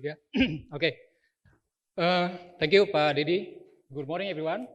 3. Oke. Thank you Pak Dedi. Good morning everyone.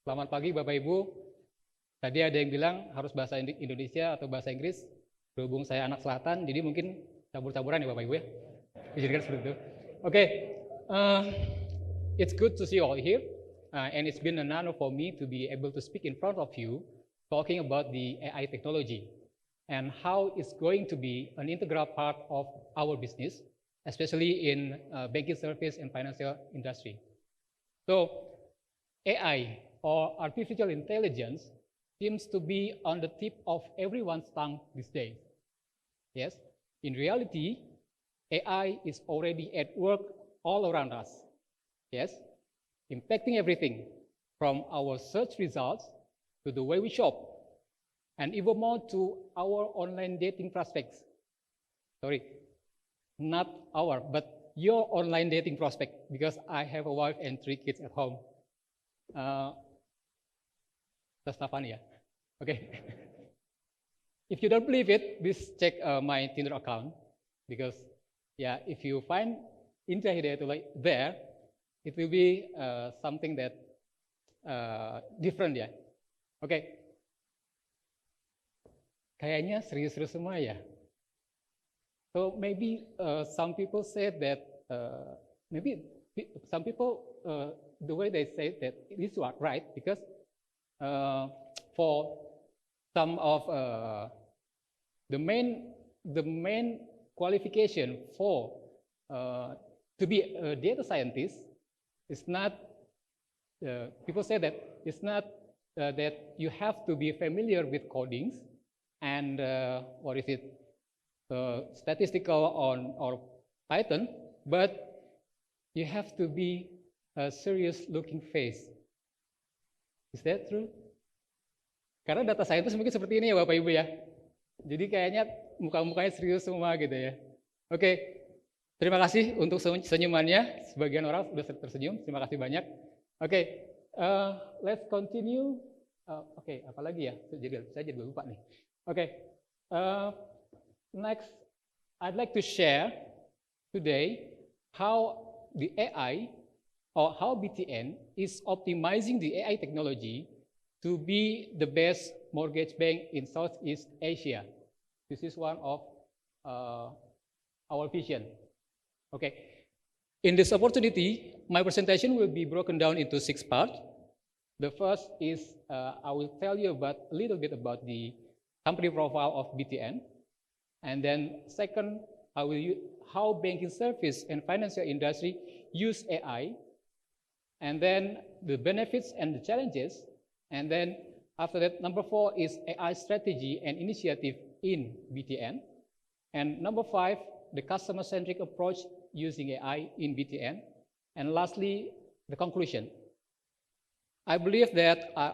Selamat pagi Bapak Ibu. Tadi ada yang bilang harus bahasa Indonesia atau bahasa Inggris. Berhubung saya anak selatan, jadi mungkin campur-campuran ya Bapak Ibu ya. Izinkan seperti itu. Oke. It's good to see you all here. And it's been an honor for me to be able to speak in front of you talking about the AI technology and how it's going to be an integral part of our business, especially in banking service and financial industry. So AI, or artificial intelligence, seems to be on the tip of everyone's tongue these days. Yes, in reality, AI is already at work all around us. Yes, impacting everything from our search results to the way we shop, and even more to our online dating prospects. Sorry, not our, but your online dating prospect, because I have a wife and 3 kids at home. That's not funny, yeah? Okay. If you don't believe it, please check my Tinder account, because yeah, if you find Indra Hidayatullah there, it will be something that different ya. Oke. Kayaknya serius-serius semua ya. So maybe some people say that maybe some people the way they say that this is right, because for some of the main qualification for to be a data scientist. It's not, people say that it's not that you have to be familiar with codings and statistical or Python, but you have to be a serious looking face. Is that true? Karena data scientist mungkin seperti ini ya Bapak Ibu ya. Jadi kayaknya muka-mukanya serius semua gitu ya. Oke. Terima kasih untuk senyumannya. Sebagian orang sudah tersenyum. Terima kasih banyak. Oke, let's continue. Oke, apa lagi ya? Saya jadi lupa nih. Oke, next, I'd like to share today how the AI or how BTN is optimizing the AI technology to be the best mortgage bank in Southeast Asia. This is one of our vision. Okay, in this opportunity, my presentation will be broken down into 6 parts. The first is I will tell you a little bit about the company profile of BTN, and then second, how banking service and financial industry use AI, and then the benefits and the challenges, and then after that, number 4 is AI strategy and initiative in BTN, and number 5, the customer-centric approach using AI in BTN, and lastly, the conclusion. I believe that I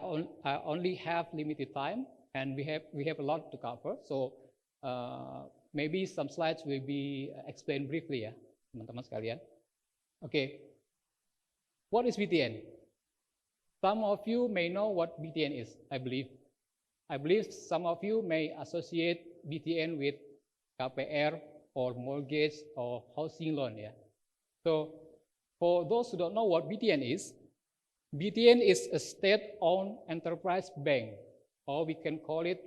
only have limited time, and we have a lot to cover, so maybe some slides will be explained briefly ya, teman-teman sekalian. Okay, what is BTN? Some of you may know what BTN is, I believe. I believe some of you may associate BTN with KPR, or mortgage or housing loan ya. So for those who don't know what BTN is a state-owned enterprise bank, or we can call it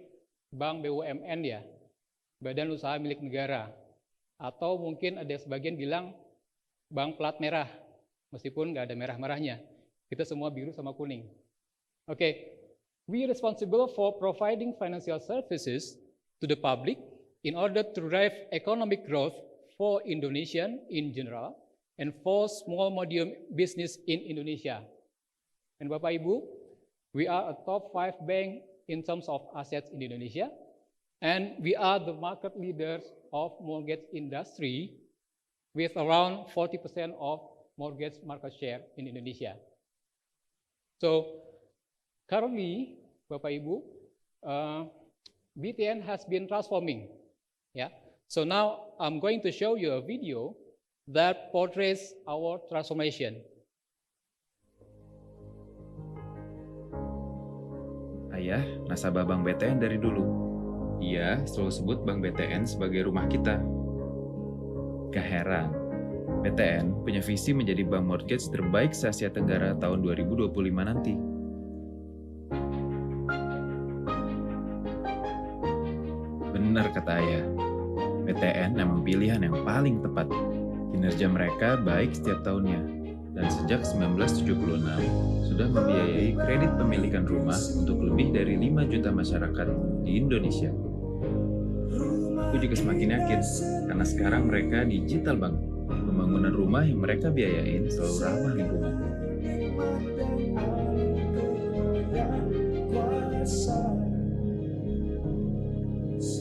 Bank BUMN ya, Badan Usaha Milik Negara, atau mungkin ada sebagian bilang bank plat merah, meskipun nggak ada merah-merahnya, kita semua biru sama kuning. Okay, we are responsible for providing financial services to the public in order to drive economic growth for Indonesian in general and for small medium business in Indonesia. And Bapak Ibu, we are a top 5 bank in terms of assets in Indonesia, and we are the market leaders of mortgage industry with around 40% of mortgage market share in Indonesia. So currently, Bapak Ibu, BTN has been transforming. Yeah. So now I'm going to show you a video that portrays our transformation. Ayah, nasabah Bank BTN dari dulu. Ia selalu sebut Bank BTN sebagai rumah kita. Gak heran, BTN punya visi menjadi bank mortgage terbaik se-Asia Tenggara tahun 2025 nanti. Benar kata Ayah, BTN memang pilihan yang paling tepat. Kinerja mereka baik setiap tahunnya, dan sejak 1976 sudah membiayai kredit pemilikan rumah untuk lebih dari 5 juta masyarakat di Indonesia. Aku juga semakin yakin, karena sekarang mereka digital bank. Pembangunan rumah yang mereka biayain selalu ramah lingkungan.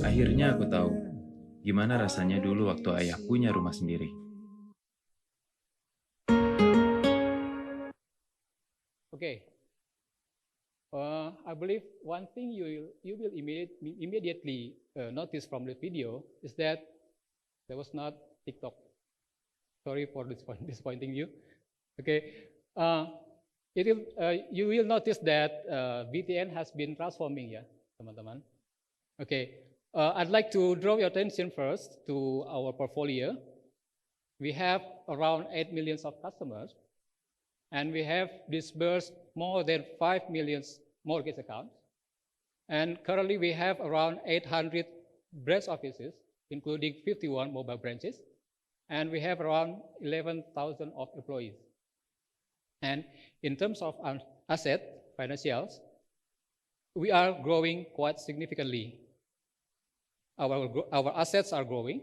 Akhirnya aku tahu, gimana rasanya dulu waktu ayah punya rumah sendiri. Okay. I believe one thing you will immediately notice from the video is that there was not TikTok. Sorry for disappointing you. Okay. You will notice that BTN has been transforming, ya, teman-teman. Okay. I'd like to draw your attention first to our portfolio. We have around 8 million of customers, and we have disbursed more than 5 million mortgage accounts. And currently we have around 800 branch offices, including 51 mobile branches. And we have around 11,000 of employees. And in terms of asset financials, we are growing quite significantly. Our assets are growing.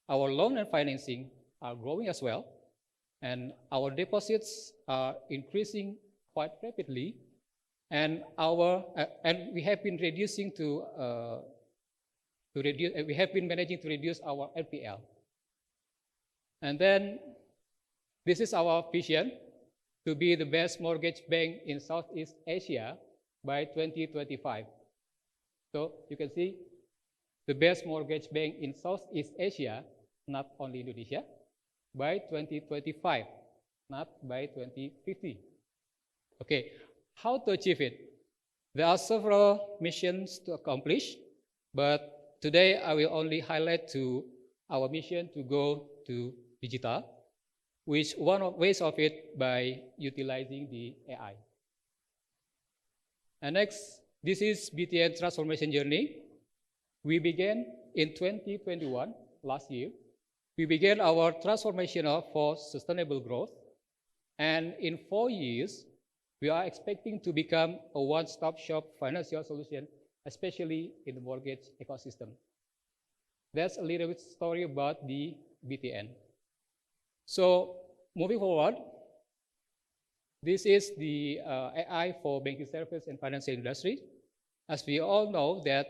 Our loan and financing are growing as well. And our deposits are increasing quite rapidly, and we have been managing to reduce our NPL. And then this is our vision to be the best mortgage bank in Southeast Asia by 2025. So you can see the best mortgage bank in Southeast Asia, not only Indonesia, by 2025, not by 2050. Okay, how to achieve it? There are several missions to accomplish, but today I will only highlight to our mission to go to digital, which one of ways of it by utilizing the AI. And next, this is BTN transformation journey. We began in 2021, last year. We began our transformation for sustainable growth, and in 4 years, we are expecting to become a one-stop shop financial solution, especially in the mortgage ecosystem. That's a little bit story about the BTN. So moving forward, this is the AI for banking service and financial industry. As we all know that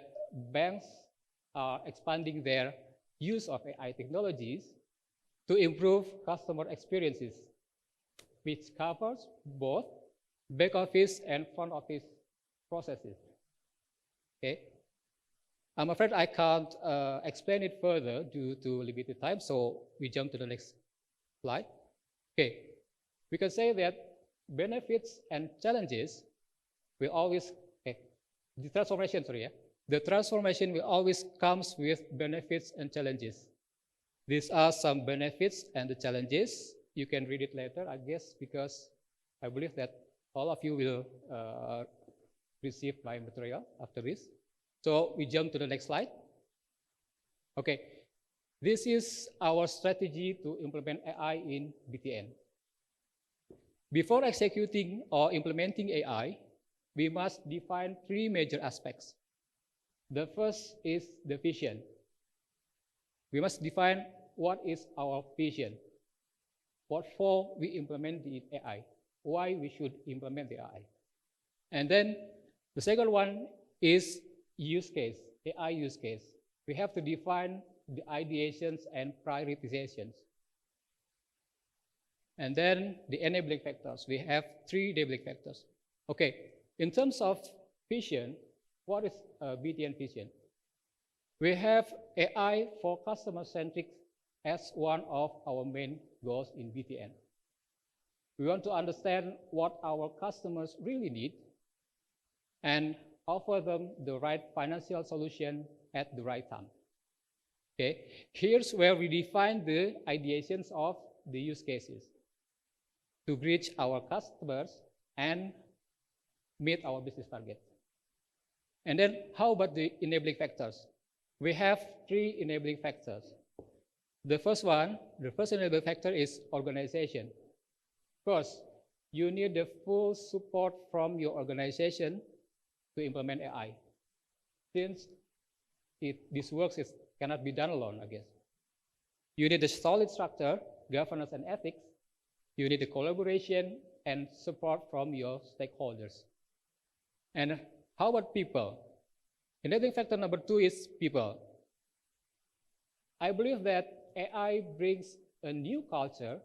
banks are expanding their use of AI technologies to improve customer experiences, which covers both back office and front office processes. Okay, I'm afraid I can't explain it further due to limited time, so we jump to the next slide. Okay, we can say that benefits and challenges will always, the transformation will always comes with benefits and challenges. These are some benefits and the challenges. You can read it later, I guess, because I believe that all of you will receive my material after this. So we jump to the next slide. Okay, this is our strategy to implement AI in BTN. Before executing or implementing AI, we must define 3 major aspects. The first is the vision. We must define what is our vision, what for we implement the AI, why we should implement the AI. And then the second one is use case, AI use case. We have to define the ideations and prioritizations. And then the enabling factors. We have 3 enabling factors. Okay, in terms of vision, what is BTN vision? We have AI for customer-centric as one of our main goals in BTN. We want to understand what our customers really need and offer them the right financial solution at the right time. Okay, here's where we define the ideations of the use cases to reach our customers and meet our business targets. And then how about the enabling factors? We have 3 enabling factors. The first enabling factor is organization. First, you need the full support from your organization to implement AI. Since this work cannot be done alone, I guess. You need a solid structure, governance and ethics. You need the collaboration and support from your stakeholders. And how about people? Enabling factor number 2 is people. I believe that AI brings a new culture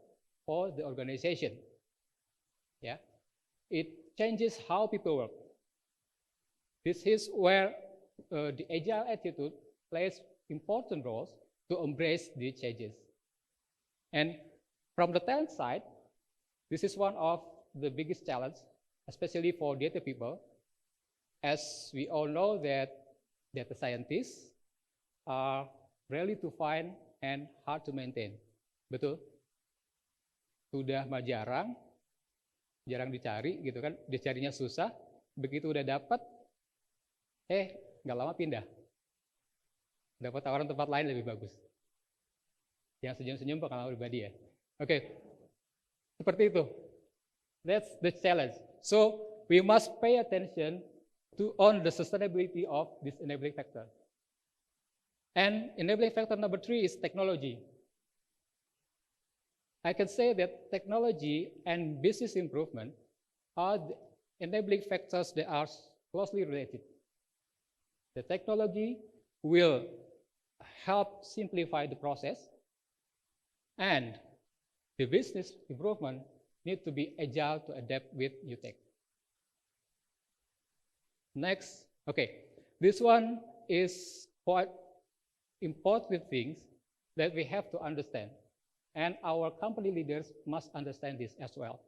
for the organization. Yeah, it changes how people work. This is where the agile attitude plays important roles to embrace the changes. And from the talent side, this is one of the biggest challenges, especially for data people, as we all know that data scientists are rarely to find and hard to maintain. Betul? Sudah mah jarang dicari gitu kan, dicarinya susah, begitu udah dapat, nggak lama pindah. Dapat tawaran tempat lain lebih bagus. Yang senyum-senyum pengalaman pribadi ya. Oke, seperti itu. That's the challenge. So we must pay attention on the sustainability of this enabling factor. And enabling factor number 3 is technology. I can say that technology and business improvement are the enabling factors that are closely related. The technology will help simplify the process, and the business improvement need to be agile to adapt with new tech. Next, okay, this one is quite important things that we have to understand, and our company leaders must understand this as well.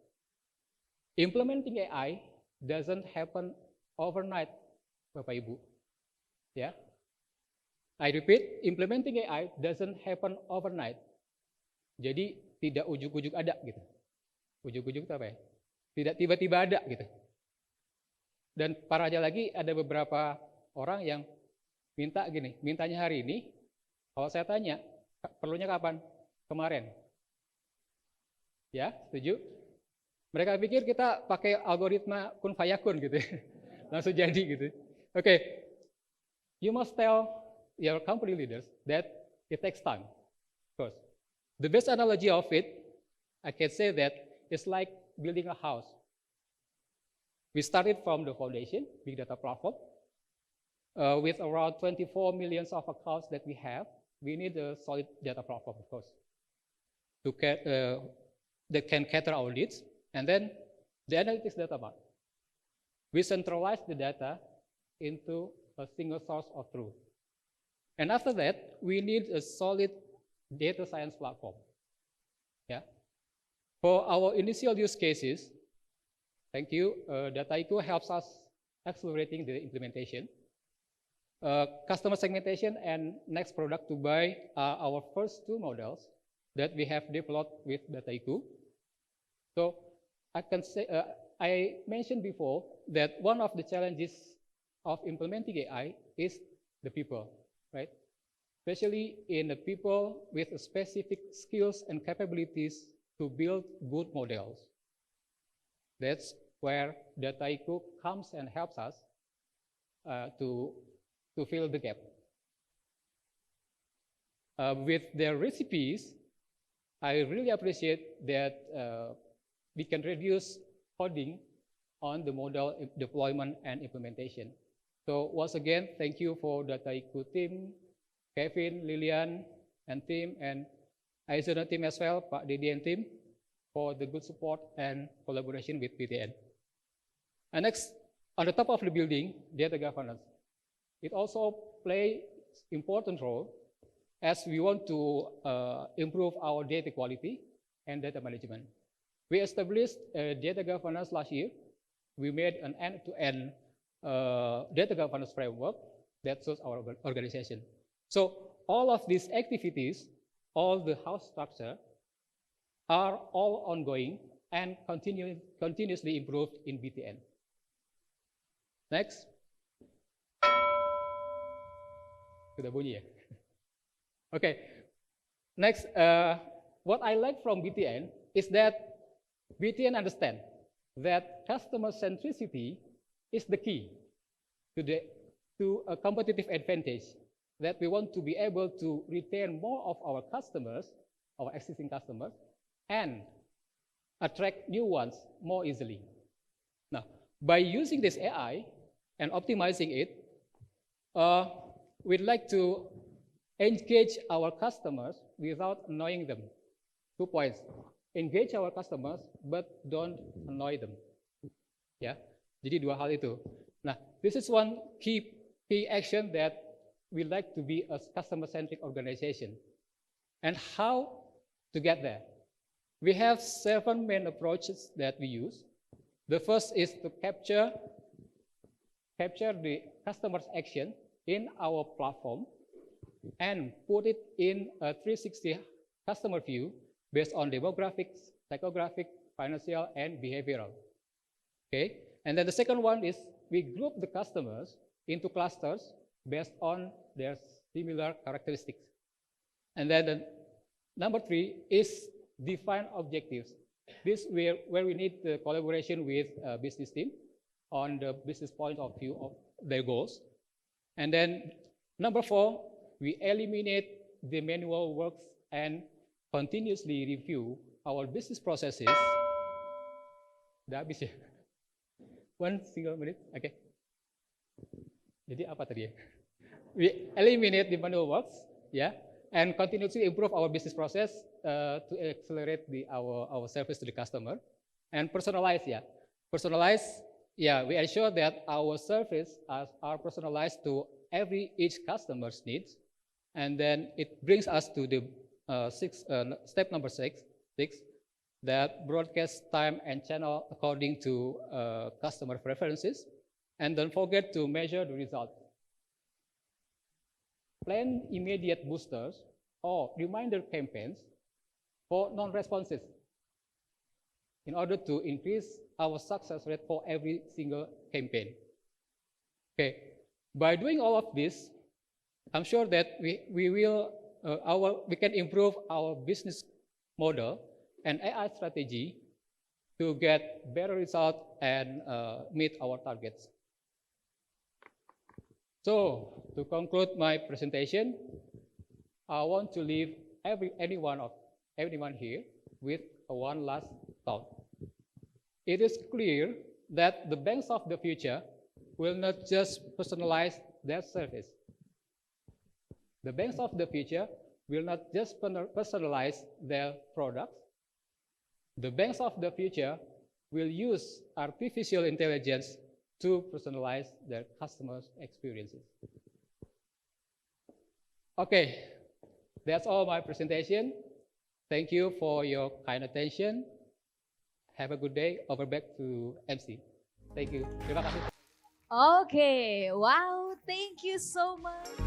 Implementing AI doesn't happen overnight, Bapak Ibu. Yeah, I repeat, implementing AI doesn't happen overnight. Jadi tidak ujuk-ujuk ada gitu. Ujuk-ujuk itu apa ya? Tidak tiba-tiba ada gitu. Dan parahnya lagi ada beberapa orang yang mintanya hari ini. Kalau saya tanya, perlunya kapan? Kemarin. Ya, setuju? Mereka pikir kita pakai algoritma kun fayakun gitu, langsung jadi gitu. Okay, you must tell your company leaders that it takes time. Of course, the best analogy of it, I can say that it's like building a house. We started from the foundation, big data platform, with around 24 million of accounts that we have. We need a solid data platform, of course, that can cater our needs. And then the analytics data part. We centralize the data into a single source of truth. And after that, we need a solid data science platform. Yeah. For our initial use cases, thank you, Dataiku helps us accelerating the implementation. Customer segmentation and next product to buy are our first 2 models that we have developed with Dataiku. So I can say, I mentioned before that one of the challenges of implementing AI is the people, right? Especially in the people with specific skills and capabilities to build good models. That's where Dataiku comes and helps us to fill the gap. With their recipes, I really appreciate that we can reduce coding on the model deployment and implementation. So once again, thank you for Dataiku team, Kevin, Lilian, and team, and Aizona team as well, Pak Dedi and team, for the good support and collaboration with BTN. And next, on the top of the building, data governance. It also plays important role as we want to improve our data quality and data management. We established data governance last year. We made an end-to-end data governance framework that suits our organization. So all of these activities, all the house structure, are all ongoing and continuously improved in BTN. Next. Sudah bunyi ya? Okay. Next, what I like from BTN is that BTN understand that customer centricity is the key to a competitive advantage, that we want to be able to retain more of our customers, our existing customers, and attract new ones more easily. Now, by using this AI and optimizing it, we'd like to engage our customers without annoying them. 2 points. Engage our customers, but don't annoy them. Ya, jadi 2 hal itu. Nah, this is one key action that we like to be a customer-centric organization. And how to get there? We have 7 main approaches that we use. The first is to capture the customer's action in our platform and put it in a 360 customer view based on demographics, psychographic, financial, and behavioral. Okay, and then the second one is we group the customers into clusters based on their similar characteristics. And then the number 3 is define objectives. This where we need the collaboration with a business team on the business point of view of their goals. And then number 4, we eliminate the manual works and continuously review our business processes. Udah habis ya? 1 single minute, okay. Jadi apa tadi ya? We eliminate the manual works, yeah, and continuously improve our business process to accelerate our service to the customer. And personalize, yeah. Personalize, yeah, we ensure that our service are personalized to each customer's needs. And then it brings us to the step number 6, that broadcast time and channel according to customer preferences. And don't forget to measure the result. Plan immediate boosters or reminder campaigns for non-responses in order to increase our success rate for every single campaign. Okay, by doing all of this, I'm sure that we can improve our business model and AI strategy to get better results and meet our targets. So to conclude my presentation, I want to leave anyone here with one last thought. It is clear that the banks of the future will not just personalize their service. The banks of the future will not just personalize their products. The banks of the future will use artificial intelligence to personalize their customers' experiences. Okay, that's all my presentation. Thank you for your kind attention. Have a good day. Over back to MC. Thank you. Terima kasih. Okay, wow, thank you so much.